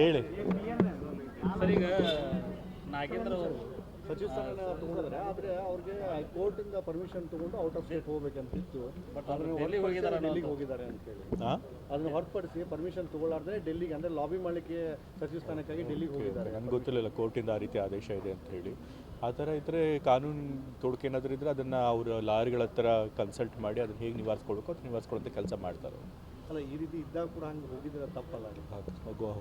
ಹೇಳಿ. ಸರ್, ಈಗ ನಾಗೇಂದ್ರ ಅವರು ಸಚಿವ ಸ್ಥಾನ ತಗೊಂಡಿದ್ದಾರೆ, ಆದರೆ ಅವ್ರಿಗೆ ಕೋರ್ಟಿಂದ ಪರ್ಮಿಷನ್ ತಗೊಂಡು ಔಟ್ ಆಫ್ ಸ್ಟೇಟ್ ಹೋಗ್ಬೇಕಂತಿತ್ತು. ಬಟ್ ಡೆಲ್ಲಿಗೆ ಹೋಗಿದ್ದಾರೆ ಅಂತೇಳಿ ಅದನ್ನು ಹೊರತುಪಡಿಸಿ ಪರ್ಮಿಷನ್ ತಗೊಳ್ಳಾರ್ದೆ ಡೆಲ್ಲಿಗೆ ಅಂದರೆ ಲಾಬಿ ಮಾಡಲಿಕ್ಕೆ ಸಚಿವ ಸ್ಥಾನಕ್ಕಾಗಿ ಡೆಲ್ಲಿಗೆ ಹೋಗಿದ್ದಾರೆ. ನನಗೆ ಗೊತ್ತಿಲ್ಲ ಕೋರ್ಟಿಂದ ಆ ರೀತಿ ಆದೇಶ ಇದೆ ಅಂತ ಹೇಳಿ. ಆ ಥರ ಇದ್ದರೆ ಕಾನೂನು ತೊಡಕು ಏನಾದರೂ ಇದ್ದರೆ ಅದನ್ನು ಅವರು ಲಾರಿಗಳ ಹತ್ರ ಕನ್ಸಲ್ಟ್ ಮಾಡಿ ಅದನ್ನು ಹೇಗೆ ನಿವಾರಿಸ್ಕೊಳ್ಬೇಕು ಅದು ನಿವಾರಿಸ್ಕೊಳ್ಳೋಂಥ ಕೆಲಸ ಮಾಡ್ತಾರೆ. ಅಲ್ಲ, ಈ ರೀತಿ ಇದ್ದಾಗ ಕೂಡ ಹಂಗೆ ಹೋಗಿದ್ರೆ ತಪ್ಪಲ್ಲ.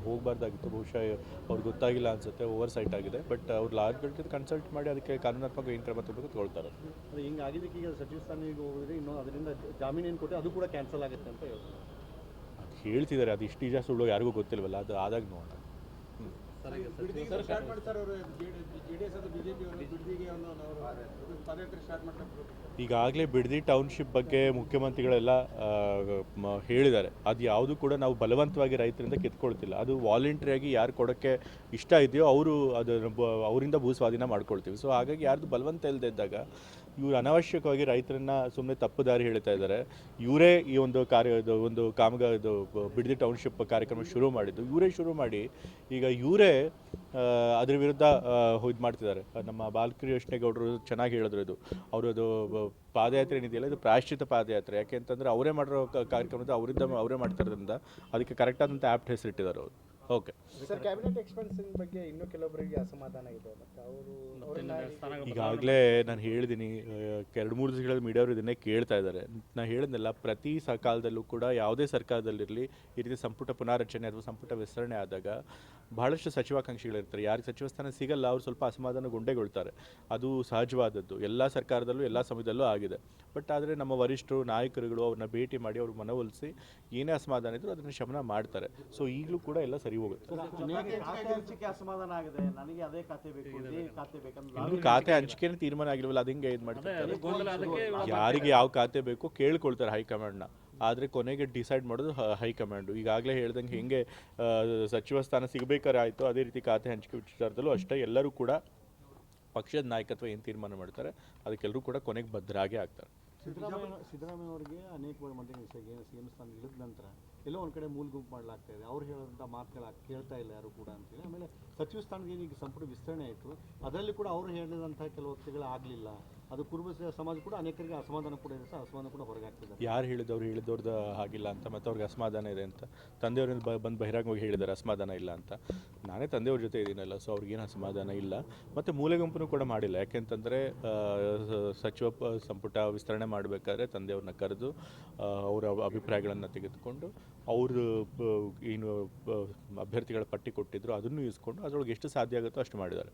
ಹೋಗಬಾರ್ದಾಗಿತ್ತು, ಬಹುಶಃ ಅವ್ರಿಗೆ ಗೊತ್ತಾಗಿಲ್ಲ ಅನಿಸುತ್ತೆ, ಓವರ್ ಸೈಟ್ ಆಗಿದೆ. ಬಟ್ ಅವ್ರು ಲಾರಿಗಳಿಗೆ ಕನ್ಸಲ್ಟ್ ಮಾಡಿ ಅದಕ್ಕೆ ಕಾನೂನಾತ್ಮಕ ಏನು ಕ್ರಮ ತಗೋಬೇಕು ತಗೊಳ್ತಾರೆ. ಅದು ಹಿಂಗೆ ಆಗಿದ್ದಕ್ಕೆ ಈಗ ಸಚಿವ ಸ್ಥಾನಕ್ಕೆ ಹೋಗಿದ್ರೆ ಇನ್ನೂ ಅದರಿಂದ ಜಾಮೀನು ಏನು ಕೊಟ್ಟೆ ಅದು ಕೂಡ ಕ್ಯಾನ್ಸಲ್ ಆಗುತ್ತೆ ಅಂತ ಹೇಳ್ತಾರೆ. ಅದು ಹೇಳ್ತಿದ್ದಾರೆ, ಅದು ಇಷ್ಟು ನಿಜ ಸುಳ್ಳು ಯಾರಿಗೂ ಗೊತ್ತಿಲ್ವಲ್ಲ, ಅದು ಆದಾಗ ನೋಡೋಣ. ಈಗಾಗಲೇ ಬಿಡದಿ ಟೌನ್ಶಿಪ್ ಬಗ್ಗೆ ಮುಖ್ಯಮಂತ್ರಿಗಳೆಲ್ಲ ಹೇಳಿದ್ದಾರೆ. ಅದು ಯಾವುದು ಕೂಡ ನಾವು ಬಲವಂತವಾಗಿ ರೈತರಿಂದ ಕಿತ್ಕೊಳ್ತಿಲ್ಲ. ಅದು ವಾಲಂಟ್ರಿಯಾಗಿ ಯಾರು ಕೊಡೋಕ್ಕೆ ಇಷ್ಟ ಇದೆಯೋ ಅವರು ಅವರಿಂದ ಭೂ ಸ್ವಾಧೀನ ಮಾಡ್ಕೊಳ್ತೀವಿ. ಸೊ ಹಾಗಾಗಿ ಯಾರ್ದು ಬಲವಂತ ಇಲ್ಲದೆ ಇದ್ದಾಗ ಇವರು ಅನಾವಶ್ಯಕವಾಗಿ ರೈತರನ್ನ ಸುಮ್ಮನೆ ತಪ್ಪು ದಾರಿ ಹೇಳ್ತಾ ಇದ್ದಾರೆ. ಇವರೇ ಈ ಒಂದು ಬಿಡದಿ ಟೌನ್ಶಿಪ್ ಕಾರ್ಯಕ್ರಮ ಶುರು ಮಾಡಿದ್ದು, ಇವರೇ ಶುರು ಮಾಡಿ ಈಗ ಇವರೇ ಅದ್ರ ವಿರುದ್ಧ ಇದು ಮಾಡ್ತಿದ್ದಾರೆ. ನಮ್ಮ ಬಾಲಕೃಷ್ಣೇಗೌಡರು ಚೆನ್ನಾಗಿ ಹೇಳಿದ್ರು, ಇದು ಅವರದು ಪಾದಯಾತ್ರೆ ಏನಿದೆಯಲ್ಲ ಇದು ಪ್ರಾಯಶ್ಚಿತ ಪಾದಯಾತ್ರೆ. ಯಾಕೆ ಅಂತಂದರೆ ಅವರೇ ಮಾಡಿರೋ ಕಾರ್ಯಕ್ರಮದ ಅವರೇ ಮಾಡ್ತಿರೋದ್ರಿಂದ ಅದಕ್ಕೆ ಕರೆಕ್ಟಾದಂಥ ಆ್ಯಪ್ಟ್ ಹೆಸರಿಟ್ಟಿದ್ದಾರೆ ಅವರು. ಓಕೆ ಸರ್, ಕ್ಯಾಬಿನೆಟ್ ಎಕ್ಸ್ಪೆನ್ಸಿನ ಬಗ್ಗೆ ಇನ್ನೂ ಕೆಲವೊಬ್ಬರಿಗೆ ಅಸಮಾಧಾನ ಇದೆ. ಮತ್ತು ಅವರು ಈಗಾಗಲೇ ನಾನು ಹೇಳಿದ್ದೀನಿ, 2-3 ದಿವಸಗಳ ಮೀಡಿಯಾವರು ಇದನ್ನೇ ಕೇಳ್ತಾ ಇದ್ದಾರೆ. ನಾನು ಹೇಳಿದ್ನಲ್ಲ, ಪ್ರತಿ ಕಾಲದಲ್ಲೂ ಕೂಡ ಯಾವುದೇ ಸರ್ಕಾರದಲ್ಲಿರಲಿ ಈ ರೀತಿ ಸಂಪುಟ ಪುನಾರಚನೆ ಅಥವಾ ಸಂಪುಟ ವಿಸ್ತರಣೆ ಆದಾಗ ಬಹಳಷ್ಟು ಸಚಿವಾಕಾಂಕ್ಷಿಗಳಿರ್ತಾರೆ. ಯಾರಿಗೆ ಸಚಿವ ಸ್ಥಾನ ಸಿಗಲ್ಲ ಅವರು ಸ್ವಲ್ಪ ಅಸಮಾಧಾನಗೊಂಡೇಗೊಳ್ತಾರೆ. ಅದು ಸಹಜವಾದದ್ದು, ಎಲ್ಲ ಸರ್ಕಾರದಲ್ಲೂ ಎಲ್ಲ ಸಮಯದಲ್ಲೂ ಆಗಿದೆ. ಬಟ್ ಆದರೆ ನಮ್ಮ ವರಿಷ್ಠರು ನಾಯಕರುಗಳು ಅವ್ರನ್ನ ಭೇಟಿ ಮಾಡಿ ಅವ್ರ ಮನವೊಲಿಸಿ ಏನೇ ಅಸಮಾಧಾನ ಇದ್ದರೂ ಅದನ್ನು ಶಮನ ಮಾಡ್ತಾರೆ. ಸೊ ಈಗಲೂ ಕೂಡ ಎಲ್ಲ ಸರಿ ಹೋಗುತ್ತೆ. ಅಸಮಾಧಾನ ಆಗಿದೆ, ನನಗೆ ಅದೇ ಖಾತೆ ಬೇಕು, ಖಾತೆ ಬೇಕಂದ್ರೆ ಇನ್ನು ಖಾತೆ ಹಂಚಿಕೆನೇ ತೀರ್ಮಾನ ಆಗಿಲ್ವಲ್ಲ, ಅದು ಹಿಂಗೆ ಇದು ಮಾಡ್ತಾರೆ. ಯಾರಿಗೆ ಯಾವ ಖಾತೆ ಬೇಕೋ ಕೇಳ್ಕೊಳ್ತಾರೆ ಹೈಕಮಾಂಡ್ನ. ಆದರೆ ಕೊನೆಗೆ ಡಿಸೈಡ್ ಮಾಡೋದು ಹೈಕಮಾಂಡು. ಈಗಾಗಲೇ ಹೇಳ್ದಂಗೆ ಹೆಂಗೆ ಸಚಿವ ಸ್ಥಾನ ಸಿಗಬೇಕಾದ್ರೆ ಆಯಿತು, ಅದೇ ರೀತಿ ಖಾತೆ ಹಂಚಿಕೆ ವಿಚಾರದಲ್ಲೂ ಅಷ್ಟೇ. ಎಲ್ಲರೂ ಕೂಡ ಪಕ್ಷದ ನಾಯಕತ್ವ ಏನು ತೀರ್ಮಾನ ಮಾಡ್ತಾರೆ ಅದಕ್ಕೆಲ್ಲರೂ ಕೂಡ ಕೊನೆಗೆ ಬದ್ಧರಾಗೇ ಆಗ್ತಾರೆ. ಸಿದ್ದರಾಮಯ್ಯ ಅವರಿಗೆ ಅನೇಕ ಮಂತ್ರಿ ಸಿಎಂ ಸ್ಥಾನ ಇಳಿದ ನಂತರ ಎಲ್ಲೋ ಒಂದು ಕಡೆ ಮೂಲ ಗುಂಪು ಮಾಡಲಾಗ್ತಾ ಇದೆ. ಅವ್ರು ಹೇಳೋಂಥ ಮಾತುಗಳು ಕೇಳ್ತಾ ಇಲ್ಲ ಯಾರು ಕೂಡ ಅಂತೇಳಿ. ಆಮೇಲೆ ಸಚಿವ ಸ್ಥಾನಕ್ಕೆ ಏನೀಗ ಸಂಪುಟ ವಿಸ್ತರಣೆ ಆಯಿತು, ಅದರಲ್ಲಿ ಕೂಡ ಅವರು ಹೇಳಿದಂಥ ಕೆಲವು ವ್ಯಕ್ತಿಗಳು ಆಗಲಿಲ್ಲ. ಅದು ಕುರುಬ ಸಮಾಜ ಕೂಡ ಅನೇಕರಿಗೆ ಅಸಮಾಧಾನ ಕೂಡ ಇದೆ, ಅಸಮಾಧಾನ ಕೂಡ ಹೊರಗೆ ಆಗ್ತಿದೆ. ಯಾರು ಹೇಳಿದವ್ರದ್ದು ಆಗಿಲ್ಲ ಅಂತ, ಮತ್ತು ಅವ್ರಿಗೆ ಅಸಮಾಧಾನ ಇದೆ ಅಂತ ತಂದೆಯವರಿಂದ ಬಂದು ಬಹಿರಂಗವಾಗಿ ಹೇಳಿದ್ದಾರೆ ಅಸಮಾಧಾನ ಇಲ್ಲ ಅಂತ. ನಾನೇ ತಂದೆಯವ್ರ ಜೊತೆ ಇದ್ದೀನಲ್ಲ, ಸೊ ಅವ್ರಿಗೇನು ಅಸಮಾಧಾನ ಇಲ್ಲ. ಮತ್ತು ಮೂಲೆ ಗುಂಪನ್ನು ಕೂಡ ಮಾಡಿಲ್ಲ. ಯಾಕೆಂತಂದರೆ ಸಚಿವ ಸಂಪುಟ ವಿಸ್ತರಣೆ ಮಾಡಬೇಕಾದ್ರೆ ತಂದೆಯವ್ರನ್ನ ಕರೆದು ಅವರ ಅಭಿಪ್ರಾಯಗಳನ್ನು ತೆಗೆದುಕೊಂಡು ಅವರು ಏನು ಅಭ್ಯರ್ಥಿಗಳ ಪಟ್ಟಿ ಕೊಟ್ಟಿದ್ರು ಅದನ್ನು ಇಸ್ಕೊಂಡು ಅದರೊಳಗೆ ಎಷ್ಟು ಸಾಧ್ಯ ಆಗುತ್ತೋ ಅಷ್ಟು ಮಾಡಿದ್ದಾರೆ.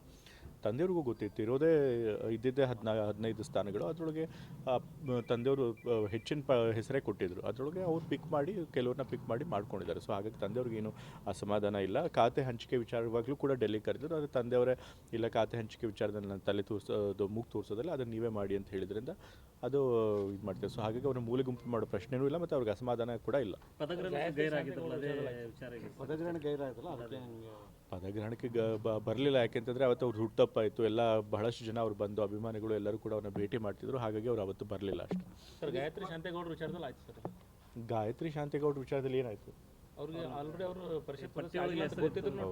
ತಂದೆಯವ್ರಿಗೂ ಗೊತ್ತಿತ್ತು, ಇರೋದೇ ಇದ್ದಿದ್ದೇ 15 ಸ್ಥಾನಗಳು. ಅದರೊಳಗೆ ತಂದೆಯವರು ಹೆಚ್ಚಿನ ಹೆಸರೇ ಕೊಟ್ಟಿದ್ದರು. ಅದರೊಳಗೆ ಅವ್ರು ಕೆಲವ್ರನ್ನ ಪಿಕ್ ಮಾಡಿ ಮಾಡ್ಕೊಂಡಿದ್ದಾರೆ. ಸೊ ಹಾಗಾಗಿ ತಂದೆಯವ್ರಿಗೇನು ಅಸಮಾಧಾನ ಇಲ್ಲ. ಖಾತೆ ಹಂಚಿಕೆ ವಿಚಾರವಾಗಲೂ ಕೂಡ ಡೆಲ್ಲಿ ಕರೆದ್ರು. ಆದರೆ ತಂದೆಯವರೇ ಇಲ್ಲ, ಖಾತೆ ಹಂಚಿಕೆ ವಿಚಾರದಲ್ಲಿ ನಾನು ತಲೆ ಮೂಗು ತೋರಿಸೋದಿಲ್ಲ, ಅದನ್ನು ನೀವೇ ಮಾಡಿ ಅಂತ ಹೇಳಿದ್ರಿಂದ ಅದು ಇದು ಮಾಡ್ತೇವೆ. ಸೊ ಹಾಗಾಗಿ ಅವ್ರನ್ನ ಮೂಲೆ ಗುಂಪು ಮಾಡೋ ಪ್ರಶ್ನೆನೂ ಇಲ್ಲ, ಮತ್ತು ಅವ್ರಿಗೆ ಅಸಮಾಧಾನ ಕೂಡ ಇಲ್ಲ. ಪದಗ್ರಹಣಕ್ಕೆ ಬರಲಿಲ್ಲ. ಯಾಕೆಂತಂದರೆ ಅವತ್ತು ಅವ್ರು ಹುಟ್ಟಪ್ಪಾಯಿತು, ಎಲ್ಲ ಬಹಳಷ್ಟು ಜನ ಅವ್ರು ಬಂದು ಅಭಿಮಾನಿಗಳು ಎಲ್ಲರೂ ಕೂಡ ಅವ್ರನ್ನ ಭೇಟಿ ಮಾಡ್ತಿದ್ರು. ಹಾಗಾಗಿ ಅವ್ರು ಅವತ್ತು ಬರಲಿಲ್ಲ ಅಷ್ಟೇ. ಸರ್, ಗಾಯತ್ರಿ ಶಾಂತೇಗೌಡರ ವಿಚಾರದಲ್ಲಿ ಆಯ್ತು ಸರ್. ಗಾಯತ್ರಿ ಶಾಂತೇಗೌಡರ ವಿಚಾರದಲ್ಲಿ ಏನಾಯಿತು? ಅವ್ರಿಗೆ ಆಲ್ರೆಡಿ ಅವರು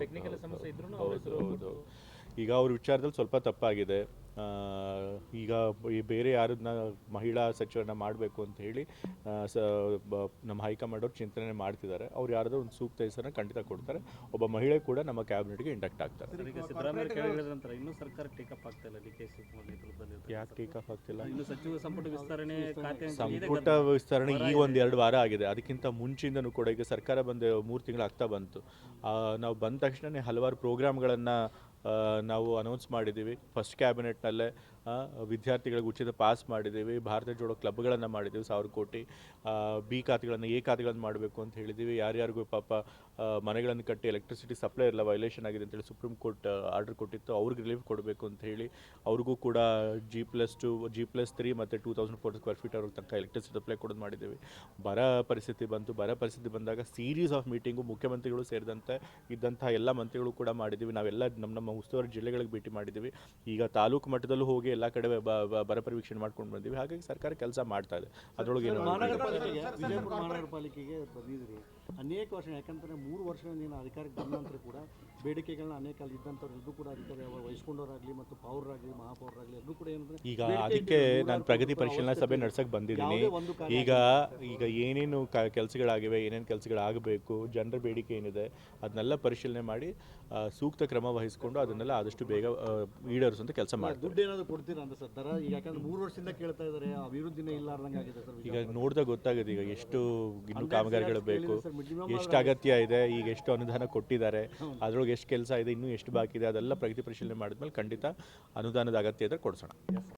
ಟೆಕ್ನಿಕಲ್ ಸಮಸ್ಯೆ ಇದ್ರು. ಹೌದು, ಈಗ ಅವ್ರ ವಿಚಾರದಲ್ಲಿ ಸ್ವಲ್ಪ ತಪ್ಪಾಗಿದೆ. ಈಗ ಬೇರೆ ಯಾರನ್ನ ಮಹಿಳಾ ಸಚಿವರನ್ನ ಮಾಡಬೇಕು ಅಂತ ಹೇಳಿ ನಮ್ಮ ಹೈಕಮಾಂಡ್ ಅವ್ರು ಚಿಂತನೆ ಮಾಡ್ತಿದ್ದಾರೆ. ಅವ್ರು ಯಾರಾದರೂ ಒಂದು ಸೂಕ್ತ ಹೆಸರನ್ನ ಖಂಡಿತ ಕೊಡ್ತಾರೆ. ಒಬ್ಬ ಮಹಿಳೆ ಕೂಡ ನಮ್ಮ ಕ್ಯಾಬಿನೆಟ್ಗೆ ಇಂಡಕ್ಟ್ ಆಗ್ತಾರೆ. ಇನ್ನು ಸರ್ಕಾರ ಟೇಕಪ್ ಆಗ್ತಾ ಇಲ್ಲ. ಯಾಕೆ ಟೇಕಪ್ ಆಗ್ತಿಲ್ಲ? ಇನ್ನು ಸಚಿವ ಸಂಪುಟ ವಿಸ್ತರಣೆ ಸಂಪುಟ ವಿಸ್ತರಣೆ ಈಗ 1-2 ವಾರ ಆಗಿದೆ. ಅದಕ್ಕಿಂತ ಮುಂಚಿಂದನೂ ಕೂಡ ಈಗ ಸರ್ಕಾರ ಬಂದು 3 ತಿಂಗಳು ಆಗ್ತಾ ಬಂತು. ನಾವು ಬಂದ ತಕ್ಷಣವೇ ಹಲವಾರು ಪ್ರೋಗ್ರಾಮ್ಗಳನ್ನು ನಾವು ಅನೌನ್ಸ್ ಮಾಡಿದ್ದೀವಿ. ಫಸ್ಟ್ ಕ್ಯಾಬಿನೆಟ್ನಲ್ಲೇ ವಿದ್ಯಾರ್ಥಿಗಳಿಗೆ ಉಚಿತ ಪಾಸ್ ಮಾಡಿದ್ದೀವಿ. ಭಾರತ ಜೋಡೋ ಕ್ಲಬ್ಗಳನ್ನು ಮಾಡಿದ್ದೀವಿ. 1000 ಕೋಟಿ ಬಿ ಖಾತೆಗಳನ್ನು ಎ ಖಾತೆಗಳನ್ನು ಮಾಡಬೇಕು ಅಂತ ಹೇಳಿದ್ದೀವಿ. ಯಾರ್ಯಾರಿಗೂ ಪಾಪ ಮನೆಗಳನ್ನು ಕಟ್ಟಿ ಎಲೆಕ್ಟ್ರಿಸಿಟಿ ಸಪ್ಲೈ ಎಲ್ಲ ವೈಲೇಷನ್ ಆಗಿದೆ ಅಂತೇಳಿ ಸುಪ್ರೀಂ ಕೋರ್ಟ್ ಆರ್ಡರ್ ಕೊಟ್ಟಿತ್ತು. ಅವ್ರಿಗೆ ರಿಲೀಫ್ ಕೊಡಬೇಕು ಅಂತ ಹೇಳಿ ಅವ್ರಿಗೂ ಕೂಡ G+2 G+3 ಮತ್ತು 2400 ಸ್ಕ್ವೇರ್ ಫೀಟ್ ಅವ್ರಿಗೆ ತನಕ ಎಲೆಕ್ಟ್ರಿಸಿಟಿ ಸಪ್ಲೈ ಕೊಡೋದು ಮಾಡಿದ್ದೀವಿ. ಬರ ಪರಿಸ್ಥಿತಿ ಬಂದಾಗ ಸೀರೀಸ್ ಆಫ್ ಮೀಟಿಂಗು ಮುಖ್ಯಮಂತ್ರಿಗಳು ಸೇರಿದಂತೆ ಇದ್ದಂಥ ಎಲ್ಲ ಮಂತ್ರಿಗಳು ಕೂಡ ಮಾಡಿದ್ದೀವಿ. ನಾವೆಲ್ಲ ನಮ್ಮ ಉಸ್ತುವಾರಿ ಜಿಲ್ಲೆಗಳಿಗೆ ಭೇಟಿ ಮಾಡಿದ್ದೀವಿ. ಈಗ ತಾಲೂಕು ಮಟ್ಟದಲ್ಲೂ ಹೋಗಿ ಹೋಗಿ ಎಲ್ಲ ಕಡೆ ಬರ ಪರೀಕ್ಷೆ ಮಾಡ್ಕೊಂಡು ಬಂದೀವಿ. ಹಾಗಾಗಿ ಸರ್ಕಾರ ಕೆಲಸ ಮಾಡ್ತಾ ಇದೆ, ಅದರೊಳಗೆ ಏನೋ ಮಹಾನಗರ ಪಾಲಿಕೆಗೆ ವಿಜಯಪುರ ಮಹಾನಗರ ಪಾಲಿಕೆಗೆ ಬಂದಿದ್ರಿ ಅನೇಕ ವರ್ಷ, ಯಾಕಂತಂದರೆ 3 ವರ್ಷಗಳಿಂದ ಏನು ಅಧಿಕಾರಕ್ಕೆ ಬಂದ ನಂತರ ಕೂಡ ಬೇಡಿಕೆಗಳನ್ನ ಅನೇಕ ಅಲ್ಲಿ ಇದ್ದಂಥವ್ರು ಎಲ್ಲರೂ ಕೂಡ ಅಧಿಕಾರಿ ವಹಿಸ್ಕೊಂಡವರಾಗಲಿ ಮತ್ತು ಪೌರರಾಗಲಿ ಮಹಾಪೌರರಾಗಲಿ ಎಲ್ಲರೂ ಕೂಡ ಏನಂದ್ರೆ ಈಗ ಅದಕ್ಕೆ ನಾನು ಪ್ರಗತಿ ಪರಿಶೀಲನಾ ಸಭೆ ನಡೆಸಕ್ಕೆ ಬಂದಿದ್ದೀನಿ. ಈಗ ಏನೇನು ಕೆಲಸಗಳಾಗಿವೆ, ಏನೇನು ಕೆಲಸಗಳಾಗಬೇಕು, ಜನರ ಬೇಡಿಕೆ ಏನಿದೆ ಅದನ್ನೆಲ್ಲ ಪರಿಶೀಲನೆ ಮಾಡಿ ಸೂಕ್ತ ಕ್ರಮ ವಹಿಸ್ಕೊಂಡು ಅದನ್ನೆಲ್ಲ ಆದಷ್ಟು ಬೇಗ ಈಡೇರಿಸುವಂಥ ಕೆಲಸ ಮಾಡ್ತೀವಿ. ದುಡ್ಡು ಏನಾದರೂ ಕೊಡ್ತೀರಾ ಅಂತ ಸರ್ ದರ? ಈಗ ಯಾಕಂದ್ರೆ 3 ವರ್ಷದಿಂದ ಕೇಳ್ತಾ ಇದ್ದಾರೆ, ಅಭಿವೃದ್ಧಿನೇ ಇಲ್ಲಾರ್ದಂಗೆ ಆಗಿದೆ ಸರ್. ಈಗ ನೋಡಿದಾಗ ಗೊತ್ತಾಗುತ್ತೆ ಈಗ ಎಷ್ಟು ಇನ್ನೂ ಕಾಮಗಾರಿಗಳು ಬೇಕು, ಎಷ್ಟು ಅಗತ್ಯ ಇದೆ, ಈಗ ಎಷ್ಟು ಅನುದಾನ ಕೊಟ್ಟಿದ್ದಾರೆ, ಅದರೊಳಗೆ ಎಷ್ಟು ಕೆಲಸ ಇದೆ, ಇನ್ನೂ ಎಷ್ಟು ಬಾಕಿ ಇದೆ, ಅದೆಲ್ಲ ಪ್ರಗತಿ ಪರಿಶೀಲನೆ ಮಾಡಿದ್ಮೇಲೆ ಖಂಡಿತ ಅನುದಾನದ ಅಗತ್ಯ ಇದ್ದರೆ ಕೊಡಿಸೋಣ.